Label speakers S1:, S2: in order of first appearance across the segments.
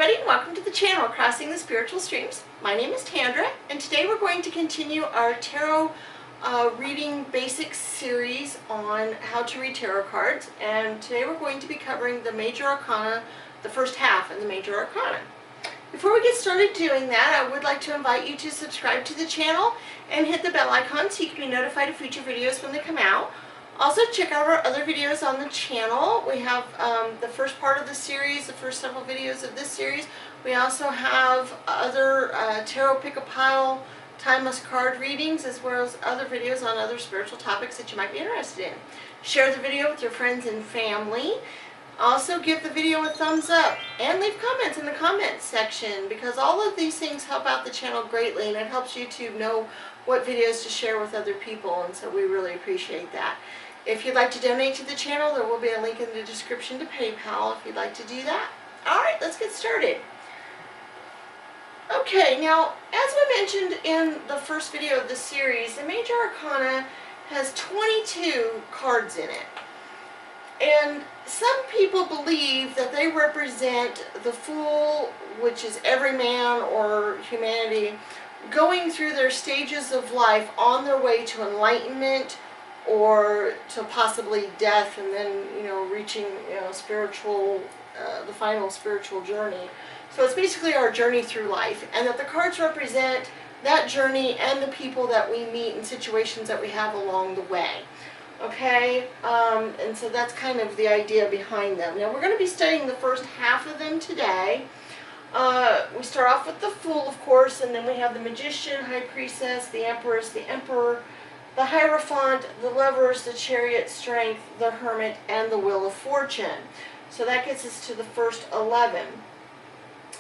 S1: everybody, and welcome to the channel Crossing the Spiritual Streams. My name is Tandra, and today we're going to continue our tarot reading basics series on how to read tarot cards. And today we're going to be covering the Major Arcana, the first half of the Major Arcana. Before we get started doing that, I would like to invite you to subscribe to the channel and hit the bell icon so you can be notified of future videos when they come out. Also, check out our other videos on the channel. We have the first part of the series, the first several videos of this series. We also have other tarot pick-a-pile timeless card readings, as well as other videos on other spiritual topics that you might be interested in. Share the video with your friends and family. Also, give the video a thumbs up and leave comments in the comments section, because all of these things help out the channel greatly, and it helps YouTube know what videos to share with other people, and so we really appreciate that. If you'd like to donate to the channel, there will be a link in the description to PayPal if you'd like to do that. Alright, let's get started. Okay, now, as we mentioned in the first video of this series, the Major Arcana has 22 cards in it. And some people believe that they represent the Fool, which is every man or humanity, going through their stages of life on their way to enlightenment, or to possibly death, and then, reaching, spiritual, the final spiritual journey. So it's basically our journey through life, and that the cards represent that journey and the people that we meet and situations that we have along the way. Okay, and so that's kind of the idea behind them. Now we're going to be studying the first half of them today. We start off with the Fool, of course, and then we have the Magician, High Priestess, the Empress, the Emperor, the Hierophant, the Lovers, the Chariot, Strength, the Hermit, and the Wheel of Fortune. So that gets us to the first 11.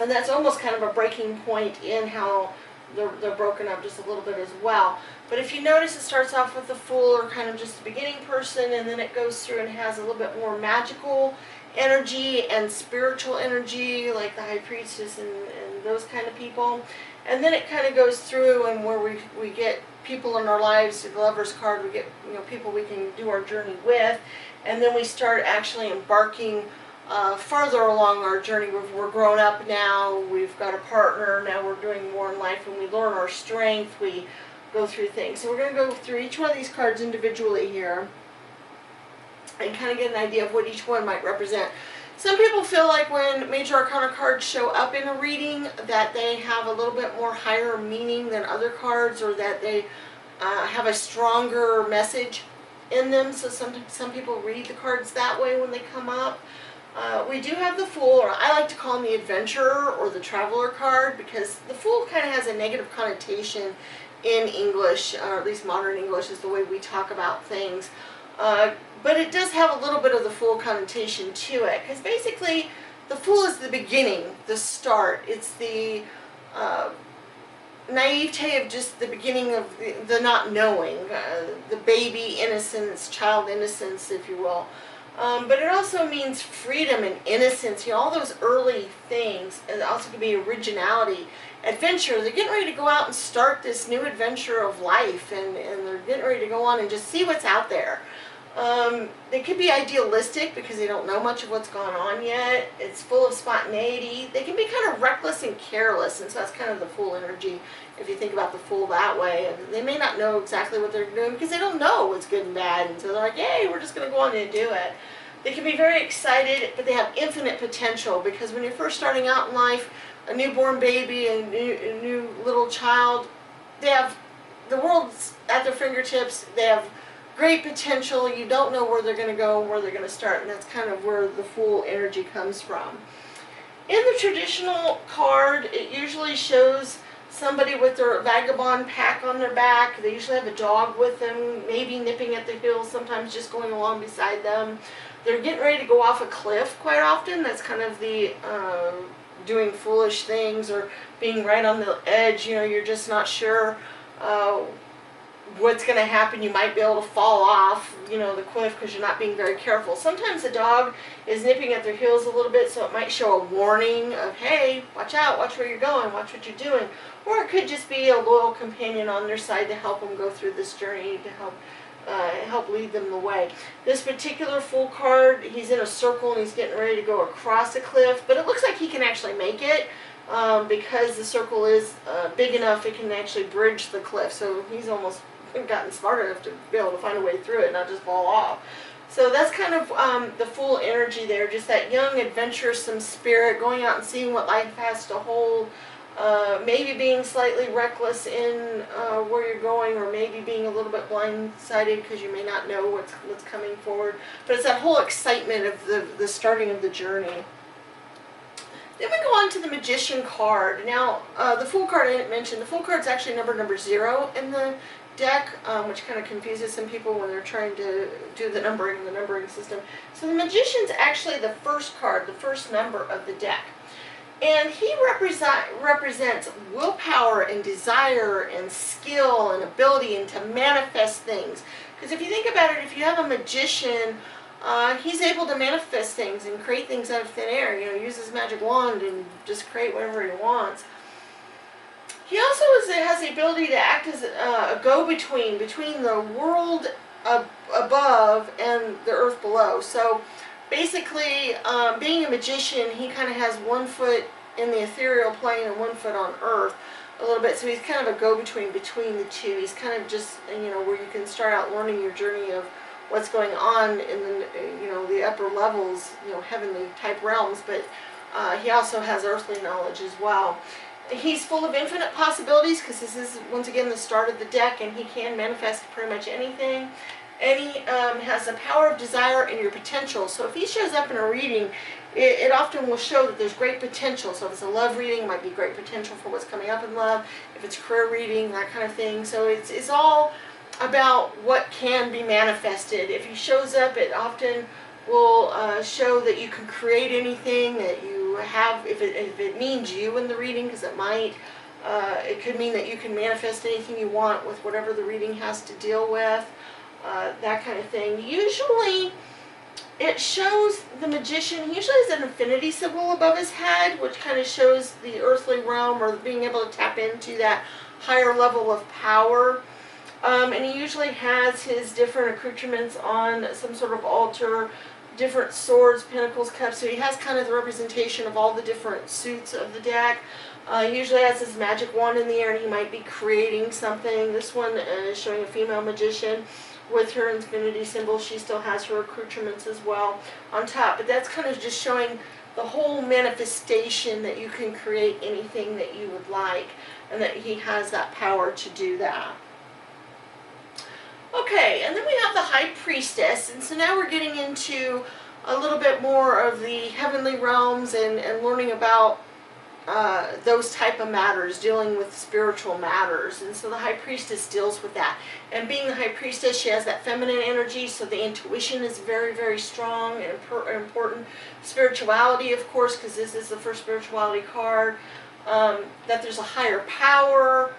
S1: And that's almost kind of a breaking point in how they're broken up just a little bit as well. But if you notice, it starts off with the Fool, or kind of just the beginning person, and then it goes through and has a little bit more magical energy and spiritual energy, like the High Priestess and those kind of people. And then it kind of goes through, and where we get people in our lives. The Lover's card, we get people we can do our journey with, and then we start actually embarking farther along our journey. We're grown up now, we've got a partner, now we're doing more in life, and we learn our strength, we go through things. So we're going to go through each one of these cards individually here and kind of get an idea of what each one might represent. Some people feel like when Major Arcana cards show up in a reading that they have a little bit more higher meaning than other cards, or that they have a stronger message in them. So some people read the cards that way when they come up. We do have the Fool, or I like to call him the Adventurer or the Traveler card, because the Fool kind of has a negative connotation in English, or at least modern English is the way we talk about things. But it does have a little bit of the Fool connotation to it, because basically the Fool is the beginning, the start. It's the naivete of just the beginning of the not knowing, the baby innocence, child innocence, if you will. But it also means freedom and innocence, all those early things. And it also could be originality, adventure. They're getting ready to go out and start this new adventure of life, and they're getting ready to go on and just see what's out there. They could be idealistic because they don't know much of what's going on yet. It's full of spontaneity. They can be kind of reckless and careless, and so that's kind of the Fool energy if you think about the Fool that way. They may not know exactly what they're doing because they don't know what's good and bad, and so they're like, hey, we're just going to go on and do it. They can be very excited, but they have infinite potential, because when you're first starting out in life, a newborn baby, a new little child, they have the world's at their fingertips. They have great potential. You don't know where they're going to go, where they're going to start, and that's kind of where the Fool energy comes from. In the traditional card, it usually shows somebody with their vagabond pack on their back. They usually have a dog with them, maybe nipping at the heels, sometimes just going along beside them. They're getting ready to go off a cliff quite often. That's kind of the doing foolish things, or being right on the edge. You're just not sure what's going to happen. You might be able to fall off, the cliff, because you're not being very careful. Sometimes the dog is nipping at their heels a little bit, so it might show a warning of, hey, watch out, watch where you're going, watch what you're doing. Or it could just be a loyal companion on their side to help them go through this journey, to help help lead them the way. This particular Fool card, he's in a circle and he's getting ready to go across a cliff, but it looks like he can actually make it because the circle is big enough it can actually bridge the cliff. So he's almost gotten smart enough to be able to find a way through it and not just fall off. So that's kind of the Fool energy there, just that young, adventuresome spirit, going out and seeing what life has to hold. Maybe being slightly reckless in where you're going, or maybe being a little bit blindsided because you may not know what's coming forward. But it's that whole excitement of the starting of the journey. Then we go on to the Magician card. Now, the Fool card I didn't mention. The Fool card is actually number 0 in the deck, which kind of confuses some people when they're trying to do the numbering system. So the Magician's actually the first card, the first number of the deck. And he represents willpower and desire and skill and ability and to manifest things. Because if you think about it, if you have a magician, he's able to manifest things and create things out of thin air. You know, use his magic wand and just create whatever he wants. He also has the ability to act as a go-between between the world above and the earth below. So basically, being a magician, he kind of has one foot in the ethereal plane and one foot on earth a little bit. So he's kind of a go-between between the two. He's kind of just, you know, where you can start out learning your journey of what's going on in the, you know, the upper levels, you know, heavenly type realms, but he also has earthly knowledge as well. He's full of infinite possibilities because this is, once again, the start of the deck, and he can manifest pretty much anything. And he has the power of desire and your potential. So if he shows up in a reading, it often will show that there's great potential. So if it's a love reading, it might be great potential for what's coming up in love. If it's career reading, that kind of thing. So it's all about what can be manifested. If he shows up, it often will show that you can create anything that you have, if it means you in the reading, because it might. It could mean that you can manifest anything you want with whatever the reading has to deal with. That kind of thing. Usually it shows the magician, he usually has an infinity symbol above his head, which kind of shows the earthly realm or being able to tap into that higher level of power. And he usually has his different accoutrements on some sort of altar, different swords, pentacles, cups. So he has kind of the representation of all the different suits of the deck. He usually has his magic wand in the air and he might be creating something. This one is showing a female magician with her infinity symbol. She still has her accoutrements as well on top. But that's kind of just showing the whole manifestation that you can create anything that you would like, and that he has that power to do that. Okay, and then we have the High Priestess, and so now we're getting into a little bit more of the heavenly realms and learning about those type of matters, dealing with spiritual matters. And so the High Priestess deals with that. And being the High Priestess, she has that feminine energy, so the intuition is very, very strong and important. Spirituality, of course, because this is the first spirituality card, that there's a higher power.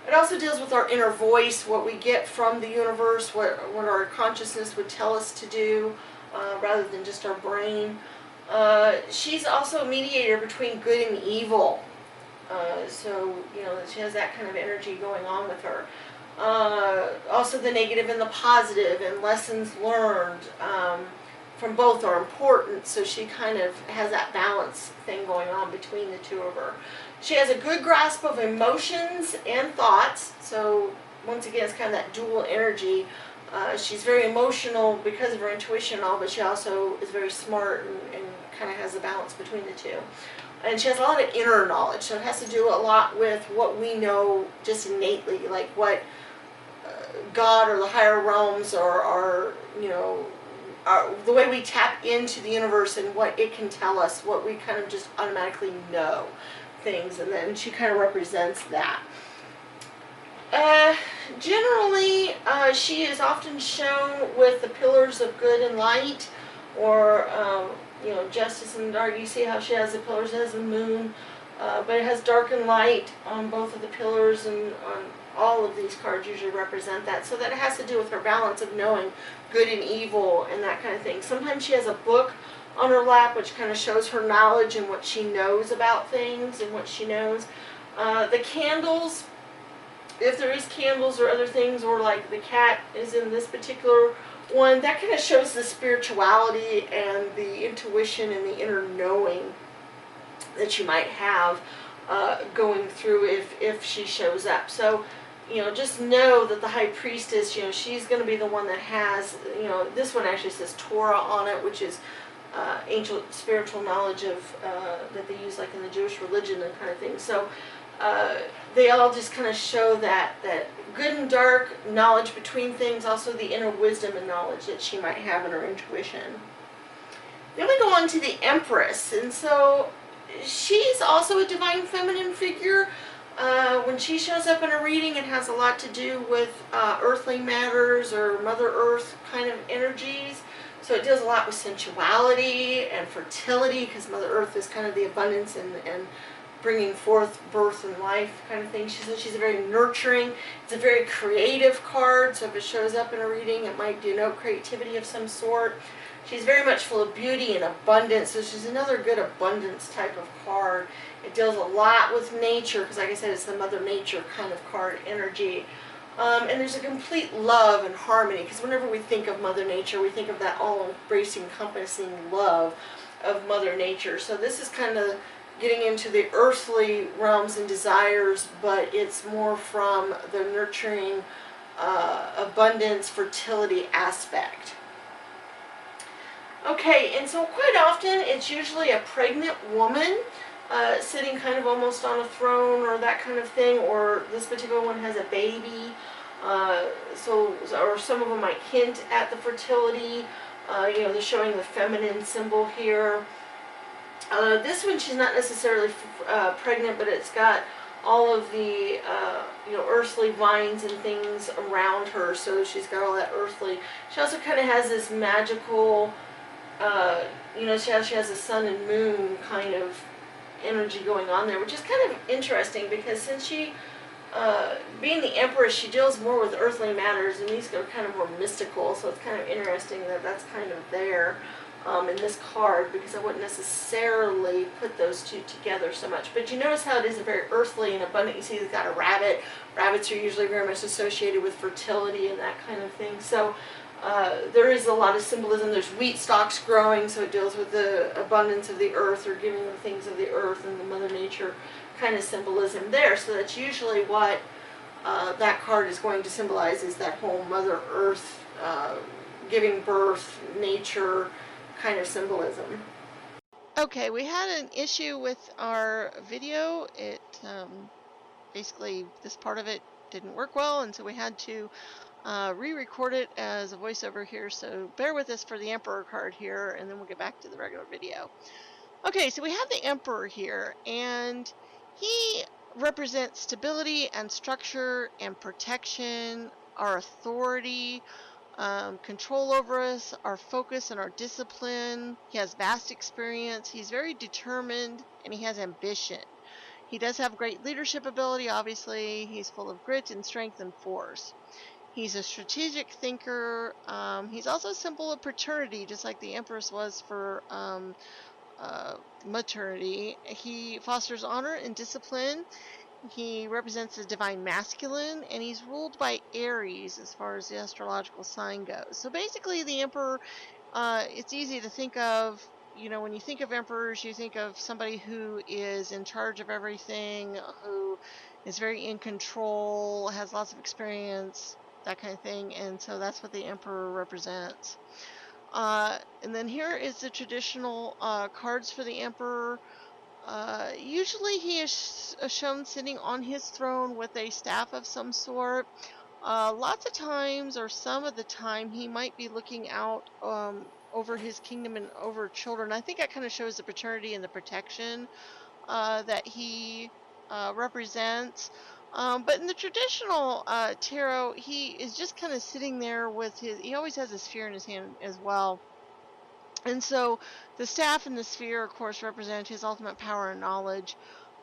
S1: It also deals with our inner voice, what we get from the universe, what our consciousness would tell us to do, rather than just our brain. She's also a mediator between good and evil. So, you know, she has that kind of energy going on with her. Also the negative and the positive, and lessons learned from both are important. So she kind of has that balance thing going on between the two of her. She has a good grasp of emotions and thoughts. So once again, it's kind of that dual energy. She's very emotional because of her intuition and all, but she also is very smart and kind of has a balance between the two. And she has a lot of inner knowledge, so it has to do a lot with what we know just innately, like what God or the higher realms or you know, the way we tap into the universe and what it can tell us, what we kind of just automatically know things, and then she kind of represents that. Generally, she is often shown with the pillars of good and light, or you know, justice and dark. You see how she has the pillars as the moon, but it has dark and light on both of the pillars, and on all of these cards usually represent that. So that it has to do with her balance of knowing good and evil and that kind of thing. Sometimes she has a book on her lap, which kind of shows her knowledge and what she knows about things and what she knows. The candles if there is candles or other things, or like the cat is in this particular one, that kind of shows the spirituality and the intuition and the inner knowing that you might have going through if she shows up. So, just know that the High Priestess, she's going to be the one that has, this one actually says Torah on it, which is ancient spiritual knowledge of that they use like in the Jewish religion and kind of thing. So they all just kind of show that good and dark knowledge between things, also the inner wisdom and knowledge that she might have in her intuition. Then we go on to the Empress, and so she's also a divine feminine figure. When she shows up in a reading, it has a lot to do with earthly matters or Mother Earth kind of energies. So it deals a lot with sensuality and fertility, because Mother Earth is kind of the abundance and bringing forth birth and life kind of thing. She's a very nurturing, it's a very creative card, so if it shows up in a reading, it might denote creativity of some sort. She's very much full of beauty and abundance, so she's another good abundance type of card. It deals a lot with nature, because like I said, it's the Mother Nature kind of card energy. And there's a complete love and harmony, because whenever we think of Mother Nature, we think of that all-embracing, encompassing love of Mother Nature. So this is kind of getting into the earthly realms and desires, but it's more from the nurturing, abundance, fertility aspect. Okay, and so quite often it's usually a pregnant woman sitting kind of almost on a throne or that kind of thing, or this particular one has a baby. Or some of them might hint at the fertility. They're showing the feminine symbol here. This one, she's not necessarily pregnant, but it's got all of the earthly vines and things around her, so she's got all that earthly. She also kind of has this magical, she has a sun and moon kind of energy going on there, which is kind of interesting, because since she, being the Empress, she deals more with earthly matters, and these are kind of more mystical, so it's kind of interesting that that's kind of there in this card, because I wouldn't necessarily put those two together so much. But you notice how it is very earthly and abundant. You see it's got a rabbit. Rabbits are usually very much associated with fertility and that kind of thing. So there is a lot of symbolism. There's wheat stalks growing, so it deals with the abundance of the earth, or giving the things of the earth and the Mother Nature kind of symbolism there. So that's usually what that card is going to symbolize, is that whole Mother Earth, giving birth, nature kind of symbolism. Okay, we had an issue with our video. It basically, this part of it didn't work well, and so we had to re-record it as a voiceover here, so bear with us for the Emperor card here, and then we'll get back to the regular video. Okay, so we have the Emperor here, and he represents stability and structure and protection, our authority, control over us, our focus and our discipline. He has vast experience, he's very determined, and he has ambition. He does have great leadership ability, obviously. He's full of grit and strength and force. He's a strategic thinker. He's also a symbol of paternity, just like the Empress was for maternity. He fosters honor and discipline. He represents the divine masculine, and he's ruled by Aries as far as the astrological sign goes. So basically the Emperor, it's easy to think of, when you think of emperors, you think of somebody who is in charge of everything, who is very in control, has lots of experience, that kind of thing, and so that's what the Emperor represents. And then here is the traditional cards for the Emperor. Usually he is shown sitting on his throne with a staff of some sort. Lots of times, or some of the time, he might be looking out over his kingdom and over children. I think that kind of shows the paternity and the protection that he represents. But in the traditional tarot, he is just kind of sitting there with he always has a sphere in his hand as well. And so the staff and the sphere, of course, represent his ultimate power and knowledge,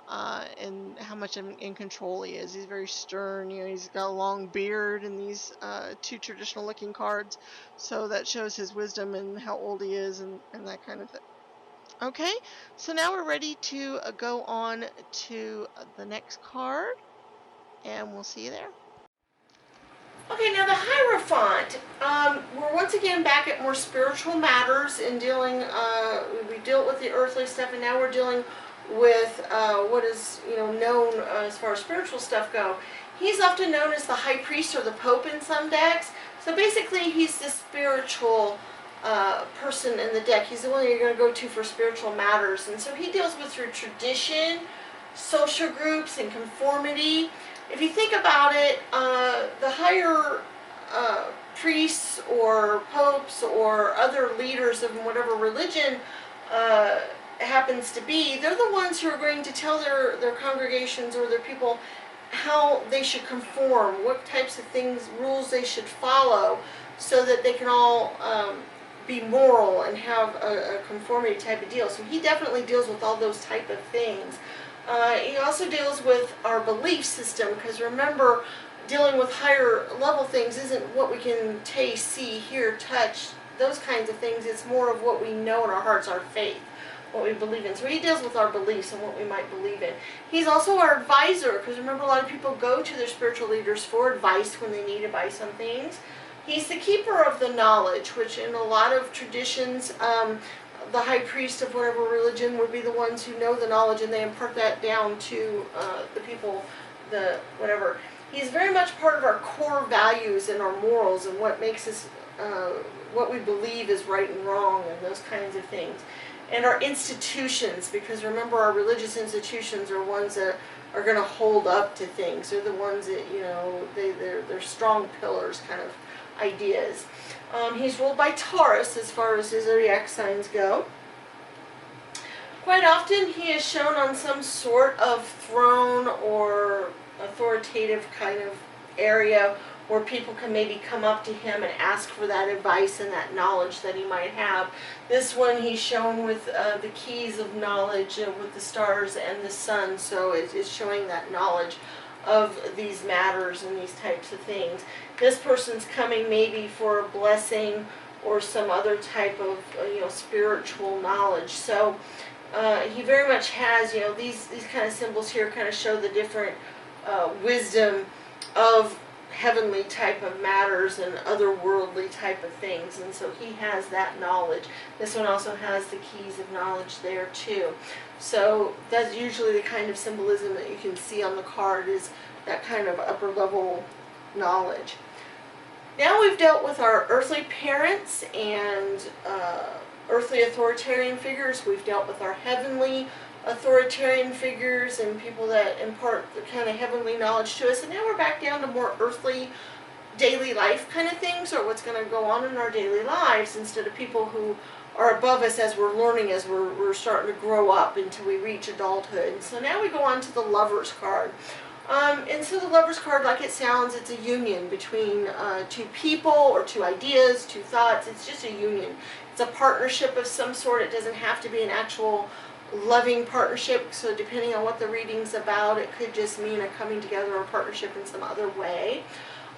S1: and how much in control he is. He's very stern. He's got a long beard in these two traditional-looking cards, so that shows his wisdom and how old he is and that kind of thing. Okay, so now we're ready to go on to the next card. and we'll see you there. Okay, now the Hierophant, we're once again back at more spiritual matters and dealing, we dealt with the earthly stuff, and now we're dealing with what is, known as far as spiritual stuff go. He's often known as the High Priest or the Pope in some decks. So basically he's the spiritual person in the deck. He's the one you're going to go to for spiritual matters. And so he deals with your tradition, social groups, and conformity. If you think about it, the higher priests or popes or other leaders of whatever religion happens to be, they're the ones who are going to tell their congregations or their people how they should conform, what types of things, rules they should follow, so that they can all be moral and have a conformity type of deal. So he definitely deals with all those type of things. He also deals with our belief system, because remember, dealing with higher level things isn't what we can taste, see, hear, touch, those kinds of things. It's more of what we know in our hearts, our faith, what we believe in. So he deals with our beliefs and what we might believe in. He's also our advisor, because remember, a lot of people go to their spiritual leaders for advice when they need advice on things. He's the keeper of the knowledge, which in a lot of traditions, the high priest of whatever religion would be the ones who know the knowledge, and they impart that down to the people, the whatever. He's very much part of our core values and our morals and what makes us, what we believe is right and wrong and those kinds of things. And our institutions, because remember, our religious institutions are ones that are going to hold up to things. They're the ones that, they're strong pillars kind of ideas. He's ruled by Taurus as far as his zodiac signs go. Quite often he is shown on some sort of throne or authoritative kind of area where people can maybe come up to him and ask for that advice and that knowledge that he might have. This one he's shown with the keys of knowledge with the stars and the sun, so it's showing that knowledge of these matters and these types of things. This person's coming maybe for a blessing or some other type of spiritual knowledge. So he very much has, these kind of symbols here kind of show the different wisdom of heavenly type of matters and otherworldly type of things, and so he has that knowledge. This one also has the keys of knowledge there too. So that's usually the kind of symbolism that you can see on the card, is that kind of upper level knowledge. Now we've dealt with our earthly parents and earthly authoritarian figures. We've dealt with our heavenly authoritarian figures and people that impart the kind of heavenly knowledge to us. And now we're back down to more earthly daily life kind of things, or what's going to go on in our daily lives, instead of people who are above us as we're learning, as we're starting to grow up until we reach adulthood. And so now we go on to the Lover's card. And so the Lover's card, like it sounds, it's a union between two people or two ideas, two thoughts. It's just a union. It's a partnership of some sort. It doesn't have to be an actual loving partnership, so depending on what the reading's about, it could just mean a coming together or partnership in some other way.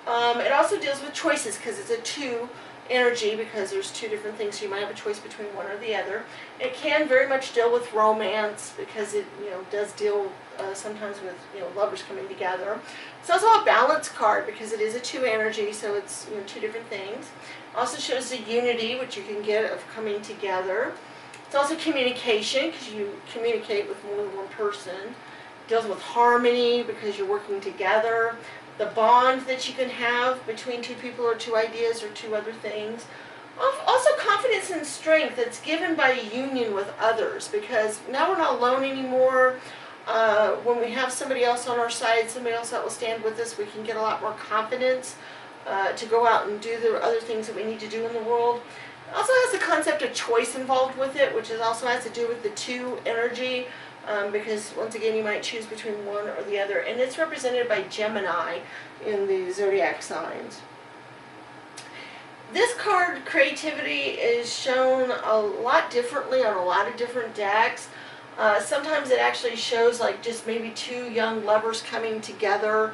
S1: It also deals with choices, because it's a two energy, because there's two different things, so you might have a choice between one or the other. It can very much deal with romance, because it does deal sometimes with lovers coming together. It's also a balance card, because it is a two energy, so it's two different things. It also shows the unity, which you can get of coming together. It's also communication, because you communicate with more than one person. It deals with harmony, because you're working together. The bond that you can have between two people or two ideas or two other things. Also confidence and strength that's given by a union with others, because now we're not alone anymore. When we have somebody else on our side, somebody else that will stand with us, we can get a lot more confidence to go out and do the other things that we need to do in the world. It also has the concept of choice involved with it, which also has to do with the two energy, because once again you might choose between one or the other, and it's represented by Gemini in the zodiac signs. This card, creativity, is shown a lot differently on a lot of different decks. Sometimes it actually shows like just maybe two young lovers coming together.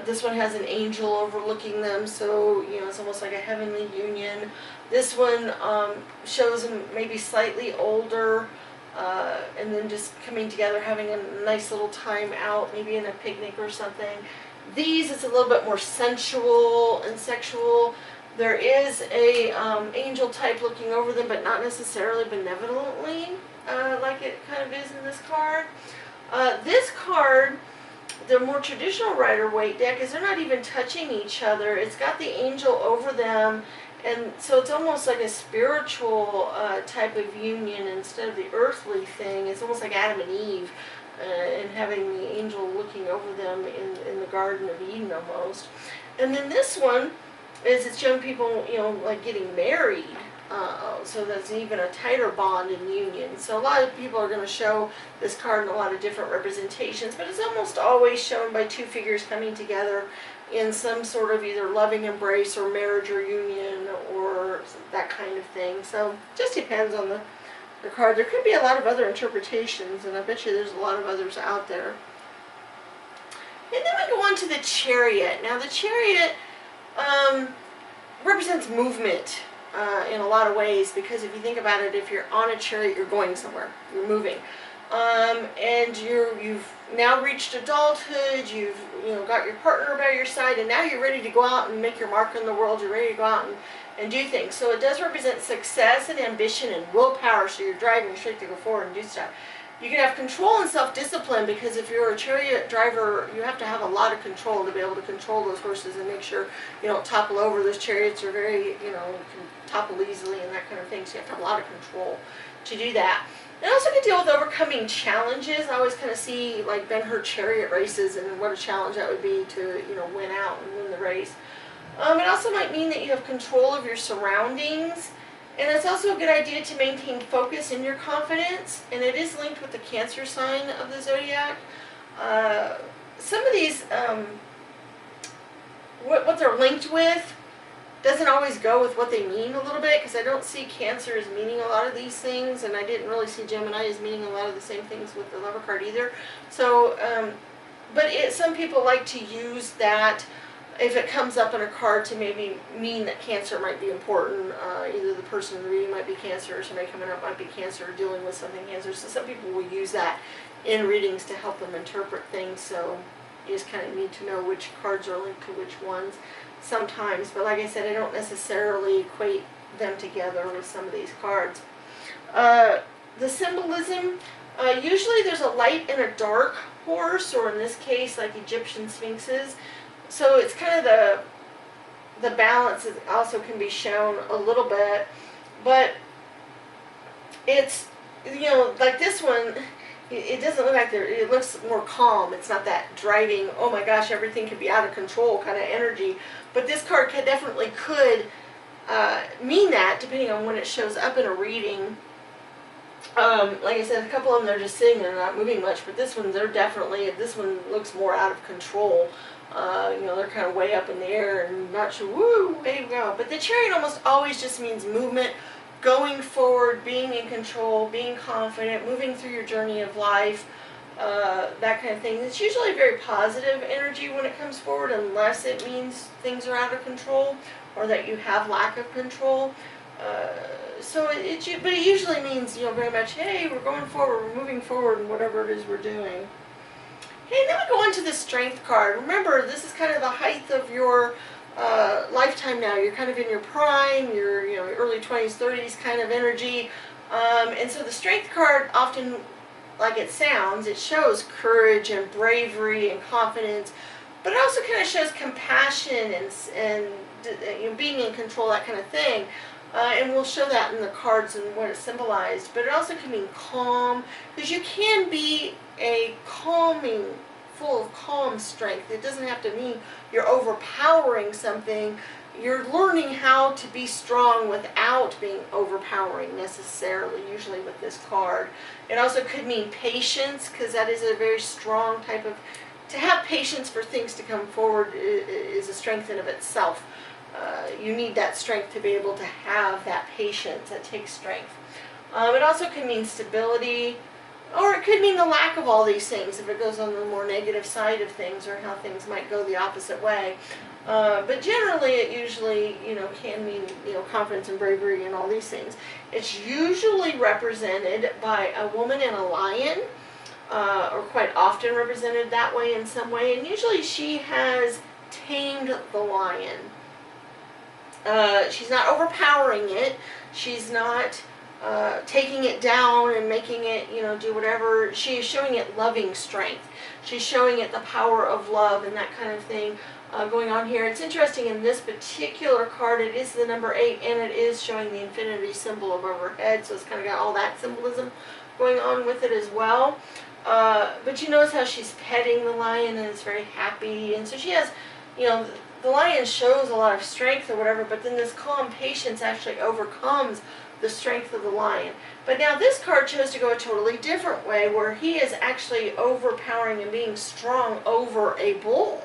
S1: This one has an angel overlooking them, so it's almost like a heavenly union. This one shows them maybe slightly older, and then just coming together, having a nice little time out, maybe in a picnic or something. These, it's a little bit more sensual and sexual. There is a angel type looking over them, but not necessarily benevolently, like it kind of is in this card. This card, the more traditional Rider-Waite deck, is they're not even touching each other. It's got the angel over them, and so it's almost like a spiritual type of union instead of the earthly thing. It's almost like Adam and Eve, and having the angel looking over them in the Garden of Eden almost. And then this one is it's young people, you know, like getting married. So that's even a tighter bond and union. So a lot of people are going to show this card in a lot of different representations, but it's almost always shown by two figures coming together in some sort of either loving embrace or marriage or union or that kind of thing. So it just depends on the card. There could be a lot of other interpretations, and I bet you there's a lot of others out there. And then we go on to the Chariot. Now the Chariot represents movement. In a lot of ways, because if you think about it, if you're on a chariot, you're going somewhere, you're moving, and you've now reached adulthood. You've got your partner by your side, and now you're ready to go out and make your mark in the world. You're ready to go out and do things. So it does represent success and ambition and willpower. So you're driving straight to go forward and do stuff. You can have control and self-discipline, because if you're a chariot driver, you have to have a lot of control to be able to control those horses and make sure you don't topple over. Those chariots are very, can topple easily and that kind of thing, so you have to have a lot of control to do that. And also can deal with overcoming challenges. I always kind of see like Ben-Hur chariot races and what a challenge that would be to, win out and win the race. It also might mean that you have control of your surroundings. And it's also a good idea to maintain focus in your confidence, and it is linked with the Cancer sign of the zodiac. Some of these, what they're linked with doesn't always go with what they mean a little bit, because I don't see Cancer as meaning a lot of these things, and I didn't really see Gemini as meaning a lot of the same things with the Lover card either. So, but some people like to use that if it comes up in a card to maybe mean that Cancer might be important. Either the person in the reading might be Cancer, or somebody coming up might be Cancer, or dealing with something Cancer. So some people will use that in readings to help them interpret things. So you just kind of need to know which cards are linked to which ones sometimes. But like I said, I don't necessarily equate them together with some of these cards. The symbolism, usually there's a light and a dark horse, or in this case like Egyptian sphinxes. So it's kind of the balance also can be shown a little bit, but it's, like this one, it doesn't look like it looks more calm. It's not that driving, oh my gosh, everything could be out of control kind of energy. But this card definitely could mean that, depending on when it shows up in a reading. Like I said, a couple of them, they're just sitting there, not moving much, but this one, this one looks more out of control. They're kind of way up in the air and not sure, woo, way to go. But the Chariot almost always just means movement, going forward, being in control, being confident, moving through your journey of life, that kind of thing. It's usually a very positive energy when it comes forward, unless it means things are out of control or that you have lack of control. But it usually means, very much, hey, we're going forward, we're moving forward in whatever it is we're doing. Okay, then we go on to the Strength card. Remember, this is kind of the height of your lifetime now. You're kind of in your prime, your early 20s, 30s kind of energy. And so the Strength card, often like it sounds, it shows courage and bravery and confidence, but it also kind of shows compassion and being in control, that kind of thing. And we'll show that in the cards and what it's symbolized. But it also can mean calm, because you can be a calming, full of calm strength. It doesn't have to mean you're overpowering something. You're learning how to be strong without being overpowering necessarily, usually with this card. It also could mean patience, because that is a very strong type of, to have patience for things to come forward is a strength in of itself. You need that strength to be able to have that patience. That takes strength. It also can mean stability, or it could mean the lack of all these things if it goes on the more negative side of things, or how things might go the opposite way. But generally, it usually, can mean, confidence and bravery and all these things. It's usually represented by a woman and a lion, or quite often represented that way in some way. And usually she has tamed the lion. She's not overpowering it. She's not taking it down and making it, do whatever. She is showing it loving strength. She's showing it the power of love and that kind of thing going on here. It's interesting, in this particular card, it is the number 8, and it is showing the infinity symbol above her head, so it's kind of got all that symbolism going on with it as well. But you notice how she's petting the lion and is very happy, and so she has, the lion shows a lot of strength or whatever, but then this calm patience actually overcomes the strength of the lion. But now this card chose to go a totally different way, where he is actually overpowering and being strong over a bull.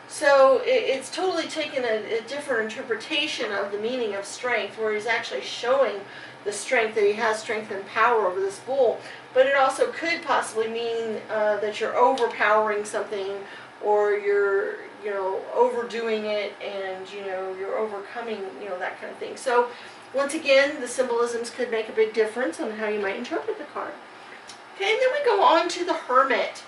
S1: So it's totally taken a different interpretation of the meaning of strength, where he's actually showing the strength, that he has strength and power over this bull. But it also could possibly mean that you're overpowering something, or you're overdoing it, and you're overcoming that kind of thing. So once again, the symbolisms could make a big difference on how you might interpret the card. Okay, and then we go on to the Hermit.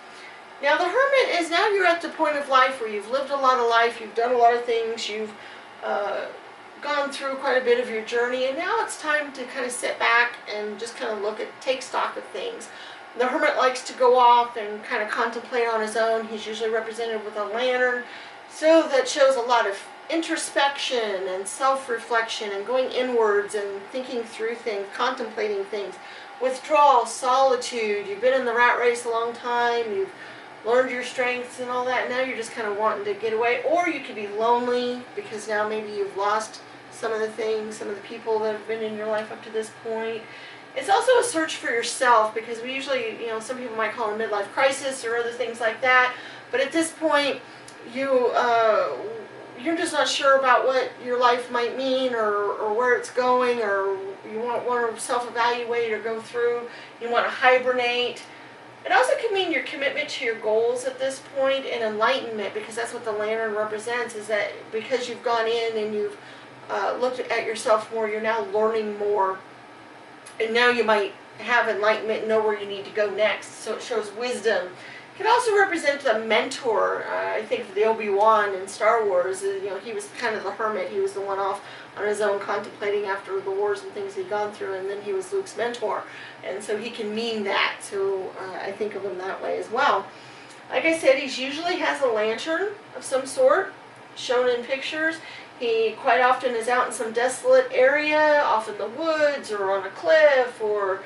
S1: Now the Hermit is, now you're at the point of life where you've lived a lot of life, you've done a lot of things, you've gone through quite a bit of your journey, and now it's time to kind of sit back and just kind of take stock of things. The Hermit likes to go off and kind of contemplate on his own. He's usually represented with a lantern, so that shows a lot of introspection and self-reflection and going inwards and thinking through things, contemplating things. Withdrawal, solitude, you've been in the rat race a long time, you've learned your strengths and all that, now you're just kind of wanting to get away. Or you could be lonely because now maybe you've lost some of the things, some of the people that have been in your life up to this point. It's also a search for yourself, because we usually, some people might call it a midlife crisis or other things like that, but at this point you're just not sure about what your life might mean, or where it's going, or you want to self-evaluate or go through, you want to hibernate. It also could mean your commitment to your goals at this point, and enlightenment, because that's what the lantern represents, is that because you've gone in and you've looked at yourself more, you're now learning more, and now you might have enlightenment and know where you need to go next. So it shows wisdom. It could also represent the mentor. I think of the Obi-Wan in Star Wars. He was kind of the hermit. He was the one off on his own, contemplating after the wars and things he'd gone through, and then he was Luke's mentor. And so he can mean that. So I think of him that way as well. Like I said, he usually has a lantern of some sort, shown in pictures. He quite often is out in some desolate area, off in the woods or on a cliff, or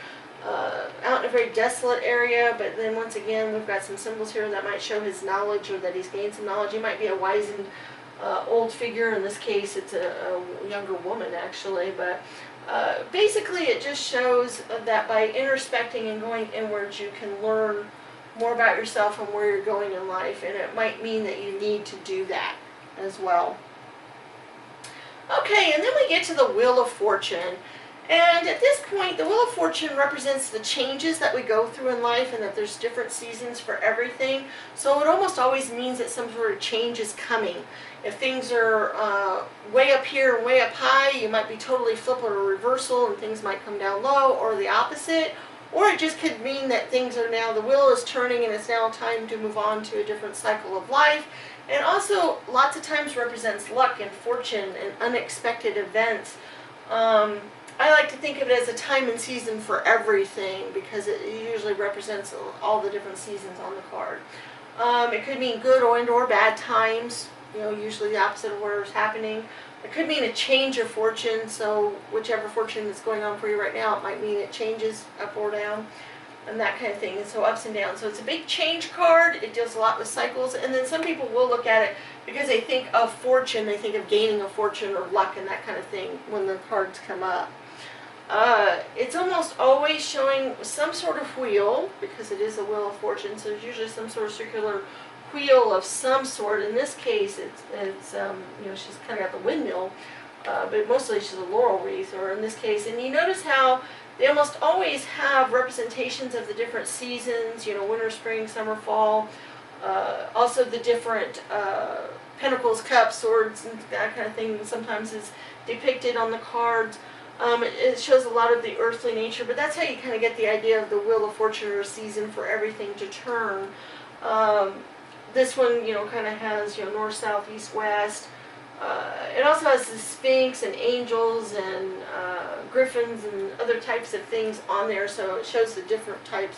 S1: out in a very desolate area. But then once again, we've got some symbols here that might show his knowledge, or that he's gained some knowledge. He might be a wizened old figure. In this case, it's a younger woman actually. But basically it just shows that by introspecting and going inwards, you can learn more about yourself and where you're going in life. And it might mean that you need to do that as well. Okay, and then we get to the Wheel of Fortune. And at this point, the Wheel of Fortune represents the changes that we go through in life, and that there's different seasons for everything. So it almost always means that some sort of change is coming. If things are way up here and way up high, you might be totally flip or reversal, and things might come down low, or the opposite. Or it just could mean that things are now, the wheel is turning, and it's now time to move on to a different cycle of life. And also, lots of times represents luck and fortune and unexpected events. I like to think of it as a time and season for everything, because it usually represents all the different seasons on the card. It could mean good or bad times, usually the opposite of what is happening. It could mean a change of fortune, so whichever fortune is going on for you right now, it might mean it changes up or down, and that kind of thing. And so ups and downs. So it's a big change card. It deals a lot with cycles. And then some people will look at it because they think of fortune, they think of gaining a fortune or luck and that kind of thing when the cards come up. It's almost always showing some sort of wheel, because it is a Wheel of Fortune, so there's usually some sort of circular wheel of some sort. In this case, it's she's kind of got the windmill, but mostly she's a laurel wreath, or in this case. And you notice how they almost always have representations of the different seasons, winter, spring, summer, fall. Also the different pentacles, cups, swords, and that kind of thing sometimes is depicted on the cards. It shows a lot of the earthly nature, but that's how you kind of get the idea of the wheel of fortune, or a season for everything to turn. This one, kind of has, north, south, east, west. It also has the Sphinx and angels and griffins and other types of things on there, so it shows the different types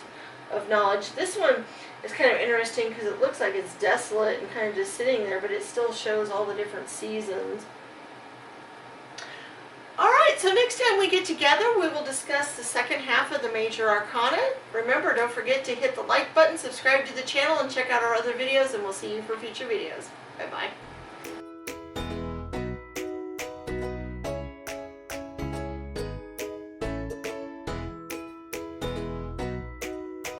S1: of knowledge. This one is kind of interesting because it looks like it's desolate and kind of just sitting there, but it still shows all the different seasons. Alright, so next time we get together, we will discuss the second half of the Major Arcana. Remember, don't forget to hit the like button, subscribe to the channel, and check out our other videos, and we'll see you for future videos. Bye-bye.